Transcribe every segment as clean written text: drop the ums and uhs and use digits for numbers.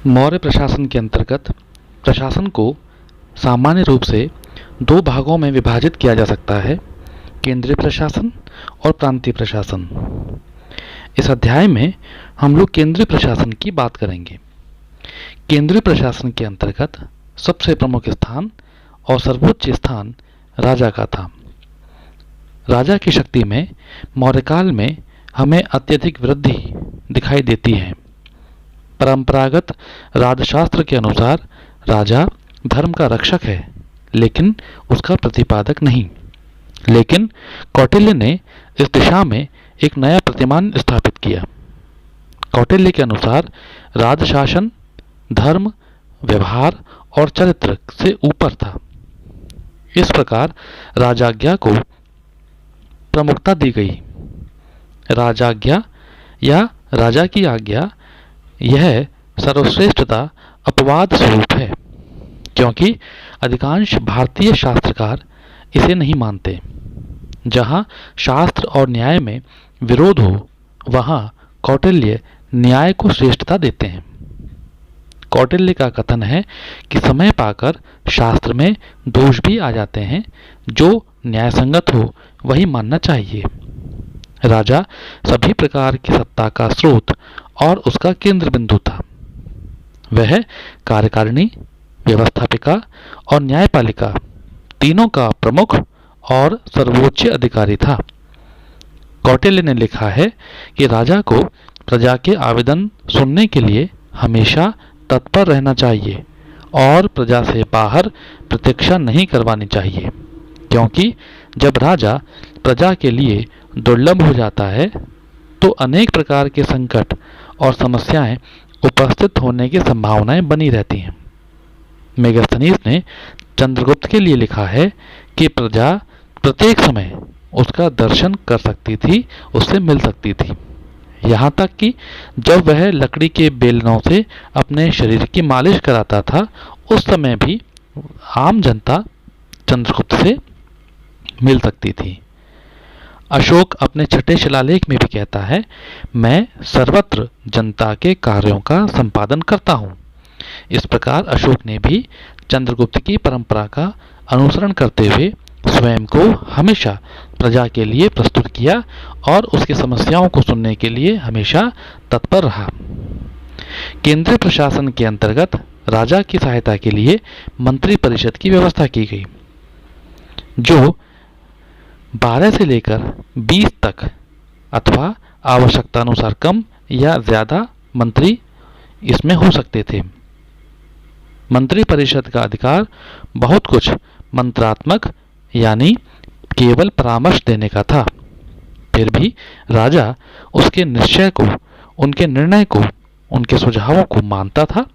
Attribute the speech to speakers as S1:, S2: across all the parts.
S1: मौर्य प्रशासन के अंतर्गत प्रशासन को सामान्य रूप से दो भागों में विभाजित किया जा सकता है, केंद्रीय प्रशासन और प्रांतीय प्रशासन। इस अध्याय में हम लोग केंद्रीय प्रशासन की बात करेंगे। केंद्रीय प्रशासन के अंतर्गत सबसे प्रमुख स्थान और सर्वोच्च स्थान राजा का था। राजा की शक्ति में मौर्यकाल में हमें अत्यधिक वृद्धि दिखाई देती है। परंपरागत राजशास्त्र के अनुसार राजा धर्म का रक्षक है, लेकिन उसका प्रतिपादक नहीं। लेकिन कौटिल्य ने इस दिशा में एक नया प्रतिमान स्थापित किया। कौटिल्य के अनुसार राजशासन धर्म, व्यवहार और चरित्र से ऊपर था। इस प्रकार राजाज्ञा को प्रमुखता दी गई। राजाज्ञा या राजा की आज्ञा यह सर्वश्रेष्ठता अपवाद स्वरूप है, क्योंकि अधिकांश भारतीय शास्त्रकार इसे नहीं मानते। जहां शास्त्र और न्याय में विरोध हो, वहां कौटिल्य न्याय को श्रेष्ठता देते हैं। कौटिल्य का कथन है कि समय पाकर शास्त्र में दोष भी आ जाते हैं, जो न्यायसंगत हो वही मानना चाहिए। राजा सभी प्रकार की सत्ता का स्रोत और उसका केंद्र बिंदु था। वह कार्यकारिणी, व्यवस्थापिका और न्यायपालिका तीनों का प्रमुख और सर्वोच्च अधिकारी था। कौटिल्य ने लिखा है कि राजा को प्रजा के आवेदन सुनने के लिए हमेशा तत्पर रहना चाहिए और प्रजा से बाहर प्रतीक्षा नहीं करवानी चाहिए, क्योंकि जब राजा प्रजा के लिए दुर्लभ हो जाता है तो अनेक प्रकार के संकट और समस्याएं उपस्थित होने की संभावनाएं बनी रहती हैं। मेगास्थनीज ने चंद्रगुप्त के लिए लिखा है कि प्रजा प्रत्येक समय उसका दर्शन कर सकती थी, उससे मिल सकती थी। यहाँ तक कि जब वह लकड़ी के बेलनों से अपने शरीर की मालिश कराता था, उस समय भी आम जनता चंद्रगुप्त से मिल सकती थी। अशोक अपने छठे शिलालेख में भी कहता है, मैं सर्वत्र जनता के कार्यों का संपादन करता हूँ। इस प्रकार अशोक ने भी चंद्रगुप्त की परंपरा का अनुसरण करते हुए स्वयं को हमेशा प्रजा के लिए प्रस्तुत किया और उसकी समस्याओं को सुनने के लिए हमेशा तत्पर रहा। केंद्रीय प्रशासन के अंतर्गत राजा की सहायता के लिए मंत्री परिषद की व्यवस्था की गई, जो 12 से लेकर 20 तक अथवा आवश्यकता अनुसार कम या ज्यादा मंत्री इसमें हो सकते थे। मंत्री परिषद का अधिकार बहुत कुछ मंत्रात्मक यानी केवल परामर्श देने का था। फिर भी राजा उसके निश्चय को, उनके निर्णय को, उनके सुझावों को मानता था,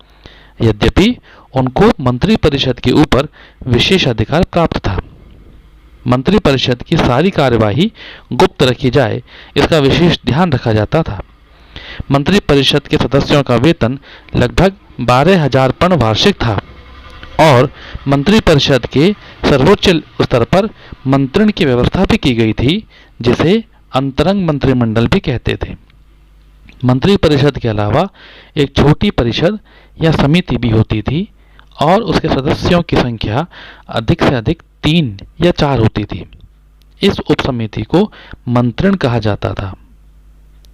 S1: यद्यपि उनको मंत्री परिषद के ऊपर विशेष अधिकार प्राप्त था। मंत्री परिषद की सारी कार्यवाही गुप्त रखी जाए, इसका विशेष ध्यान रखा जाता था। मंत्री परिषद के सदस्यों का वेतन लगभग 12,000 पर्ण वार्षिक था और मंत्री परिषद के सर्वोच्च स्तर पर मंत्रण की व्यवस्था भी की गई थी, जिसे अंतरंग मंत्रिमंडल भी कहते थे। मंत्री परिषद के अलावा एक छोटी परिषद या समिति भी होती थी और उसके सदस्यों की संख्या अधिक से अधिक 3 या 4 होती थी। इस उपसमिति को मंत्रण कहा जाता था।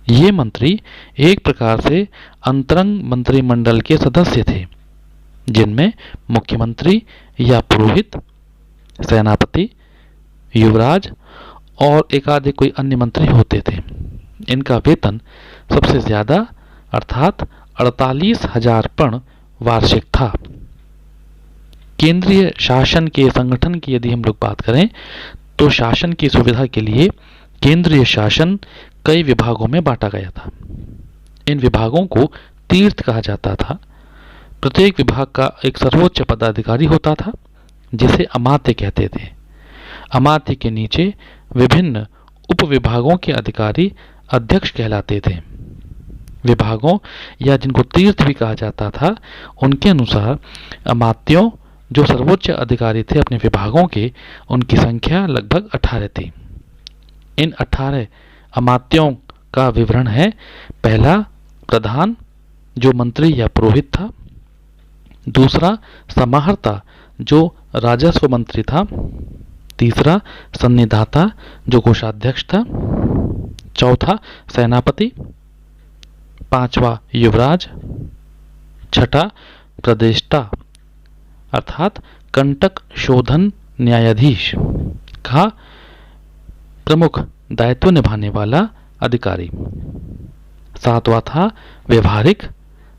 S1: ये मंत्री एक प्रकार से अंतरंग मंत्रिमंडल के सदस्य थे, जिनमें मुख्यमंत्री या पुरोहित, सेनापति, युवराज और एकाधिक कोई अन्य मंत्री होते थे। इनका वेतन सबसे ज्यादा अर्थात 48,000 पर्ण वार्षिक था। केंद्रीय शासन के संगठन की यदि हम लोग बात करें तो शासन की सुविधा के लिए केंद्रीय शासन कई विभागों में बांटा गया था। इन विभागों को तीर्थ कहा जाता था। प्रत्येक विभाग का एक सर्वोच्च पदाधिकारी होता था, जिसे अमात्य कहते थे। अमात्य के नीचे विभिन्न उप विभागों के अधिकारी अध्यक्ष कहलाते थे। विभागों या जिनको तीर्थ भी कहा जाता था, उनके अनुसार अमात्यों जो सर्वोच्च अधिकारी थे अपने विभागों के, उनकी संख्या लगभग 18 थी। इन 18 अमात्यों का विवरण है। पहला प्रधान, जो मंत्री या पुरोहित था। दूसरा समाहर्ता जो राजस्व मंत्री था। तीसरा सन्निधाता जो कोषाध्यक्ष था। चौथा सेनापति। पांचवा युवराज। छठा प्रदेष्टा अर्थात कंटक शोधन न्यायाधीश का प्रमुख दायित्व निभाने वाला अधिकारी। सातवां था व्यवहारिक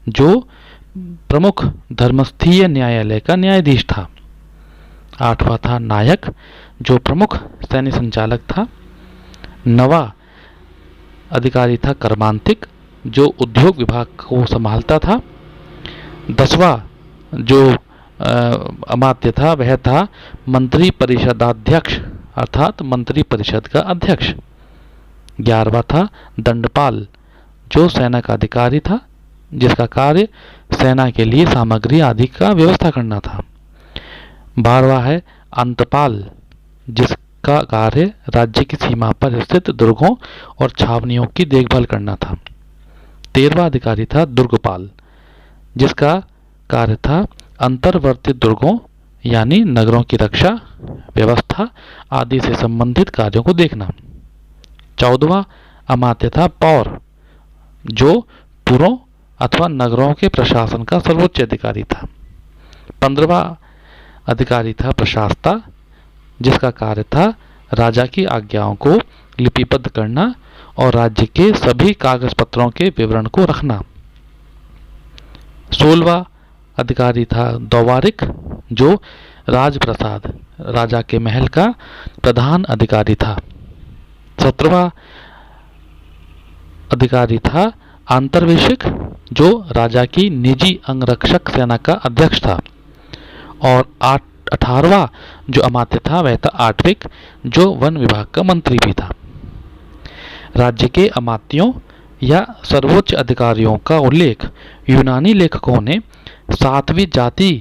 S1: जो प्रमुख धर्मस्थीय न्यायालय का न्यायाधीश था। आठवां था नायक जो प्रमुख सैन्य संचालक था। नवा अधिकारी था कर्मांतिक जो उद्योग विभाग को संभालता था। 10वां जो अमात्य था वह था मंत्री परिषदाध्यक्ष अर्थात मंत्री परिषद का अध्यक्ष। 11वां था दंडपाल जो सेना का अधिकारी था जिसका कार्य सेना के लिए सामग्री आदि का व्यवस्था करना था। 12वां है अंतपाल जिसका कार्य राज्य की सीमा पर स्थित दुर्गों और छावनियों की देखभाल करना था। 13वां अधिकारी था दुर्गपाल जिसका कार्य था अंतर्वर्ती दुर्गों यानी नगरों की रक्षा व्यवस्था आदि से संबंधित कार्यों को देखना। 14वां अमात्य था पौर जो पुरों अथवा नगरों के प्रशासन का सर्वोच्च अधिकारी था। 15वां अधिकारी था प्रशासता जिसका कार्य था राजा की आज्ञाओं को लिपिबद्ध करना और राज्य के सभी कागज पत्रों के विवरण को रखना। 16वां अधिकारी था द्वारिक जो राजप्रसाद राजा के महल का प्रधान अधिकारी था। 17वां अधिकारी था आंतरवेशिक जो राजा की निजी अंगरक्षक सेना का अध्यक्ष था। और 18वां जो अमात्य था वह था आठविक जो वन विभाग का मंत्री भी था। राज्य के अमात्यों या सर्वोच्च अधिकारियों का उल्लेख यूनानी लेखकों ने 7वीं जाति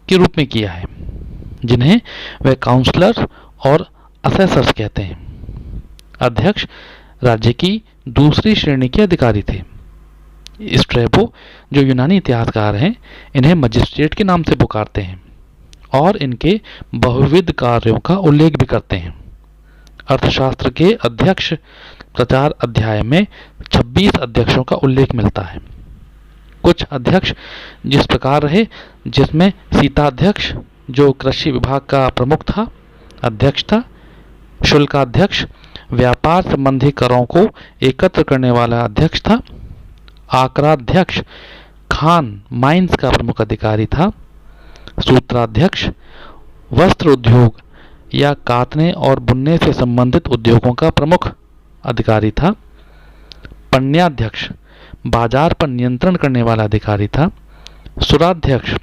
S1: के रूप में किया है जिन्हें वे काउंसलर और असेसर्स कहते हैं। अध्यक्ष राज्य की दूसरी श्रेणी के अधिकारी थे। स्ट्रैबो जो यूनानी इतिहासकार हैं इन्हें मजिस्ट्रेट के नाम से पुकारते हैं और इनके बहुविध कार्यों का उल्लेख भी करते हैं। अर्थशास्त्र के अध्यक्ष प्रचार अध्याय में 26 अध्यक्षों का उल्लेख मिलता है। कुछ अध्यक्ष जिस प्रकार रहे जिसमें सीताध्यक्ष जो कृषि विभाग का प्रमुख था अध्यक्ष था। शुल्काध्यक्ष व्यापार संबंधी करों को एकत्र करने वाला अध्यक्ष था। आकराध्यक्ष खान माइंस का प्रमुख अधिकारी था। सूत्राध्यक्ष वस्त्र उद्योग या कातने और बुनने से संबंधित उद्योगों का प्रमुख अधिकारी था। पण्याध्यक्ष बाजार पर नियंत्रण करने वाला अधिकारी था। सुराध्यक्ष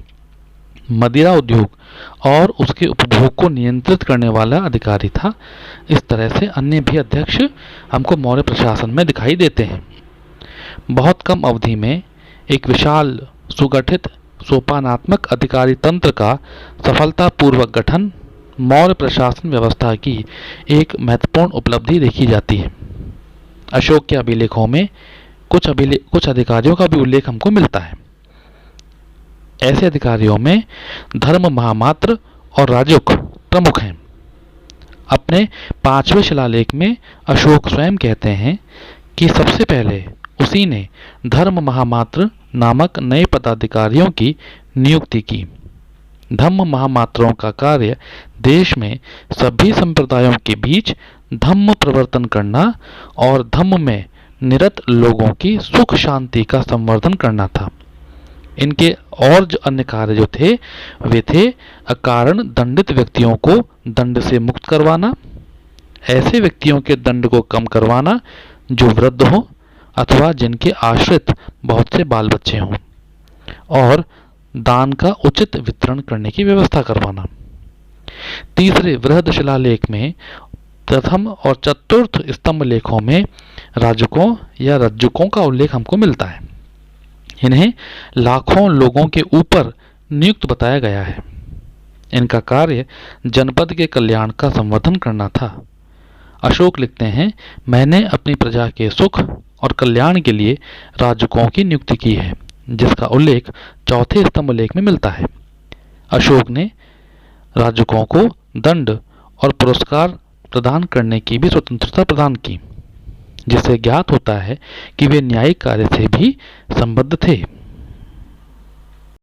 S1: मदिरा उद्योग और उसके उपभोग को नियंत्रित करने वाला अधिकारी था। इस तरह से अन्य भी अध्यक्ष हमको मौर्य प्रशासन में दिखाई देते हैं। बहुत कम अवधि में एक विशाल सुगठित सोपानात्मक अधिकारी तंत्र का सफलतापूर्वक गठन मौर्य प्रशासन व्यवस्था की एक महत्वपूर्ण उपलब्धि देखी जाती है। अशोक के अभिलेखों में कुछ अधिकारियों का भी उल्लेख हमको मिलता है। ऐसे अधिकारियों में धर्म महामात्र और राजुक प्रमुख हैं। अपने 5वें शिलालेख में अशोक स्वयं कहते हैं कि सबसे पहले उसी ने धर्म महामात्र नामक नए पदाधिकारियों की नियुक्ति की। धम्म महामात्रों का कार्य देश में सभी संप्रदायों के बीच धम्म प्रवर्तन करना और धम्म में निरत लोगों की सुख शांति का संवर्धन करना था। इनके और जो अन्य कार्य जो थे वे थे अकारण दंडित व्यक्तियों को दंड से मुक्त करवाना, ऐसे व्यक्तियों के दंड को कम करवाना जो वृद्ध हों अथवा जिनके आश्रित बहुत से बाल बच्चे हों, और दान का उचित वितरण करने की व्यवस्था करवाना। तीसरे वृहद शिलालेख में प्रथम और चतुर्थ स्तंभ लेखों में राजकों या रज्जुकों का उल्लेख हमको मिलता है। इन्हें लाखों लोगों के ऊपर नियुक्त बताया गया है। इनका कार्य जनपद के कल्याण का संवर्धन करना था। अशोक लिखते हैं, मैंने अपनी प्रजा के सुख और कल्याण के लिए राजकों की नियुक्ति की है जिसका उल्लेख चौथे स्तंभ लेख में मिलता है। अशोक ने राजकों को दंड और पुरस्कार प्रदान करने की भी स्वतंत्रता प्रदान की, जिससे ज्ञात होता है कि वे न्यायिक कार्य से भी संबद्ध थे।